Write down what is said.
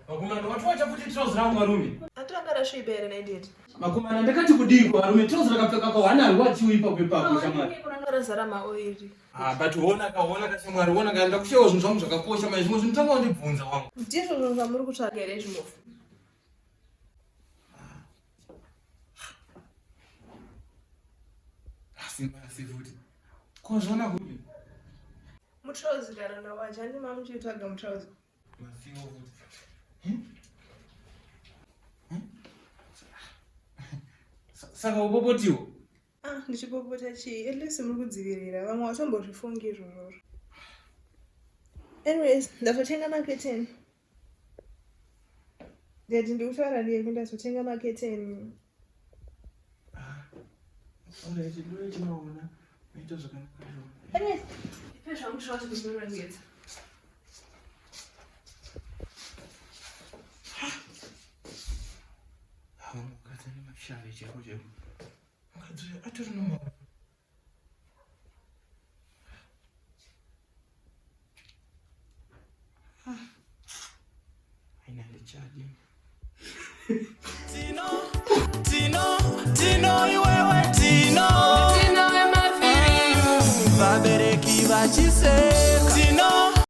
Makomana watwacha kuti trouse rangu varume. Atangara shibere naideti. Makomana ndakati kudiko varume trouse rakapfeka kwa hana rwachiwi ipapo ipapo shamwari. Kunangara zara maoiri. But uona kashamwari uona kaenda kushewa zvinhu zvangu zvakakosha mai zvimwe zvinotanga wandibvunza wangu. Ndizvo zvinhu zvamuri kutsvaga here zvimofu. Asi futi. Kozvona kuti mutrauzi kana nawacha ndi mamuchitsvaga mutrauzi. Masiwo futi. Saka upopotiwo. Ndichipopota chii? At least muri kudzivirira. Vamwe vatombozvifungi izvozvo. Anyways, ndazotenga maketeni. Ndati ndikutaura ndiye kuti ndazotenga maketeni. Alright, ndiro chinoona. Maita zvakanaka. Anyways, pezva mutrauzi kuzorongedza. Mukadzani mashave cheko cheko. Mukadzani atori noma. Aina ndichadi. Tino iwewe Tino we mafiri. Vabereki vachise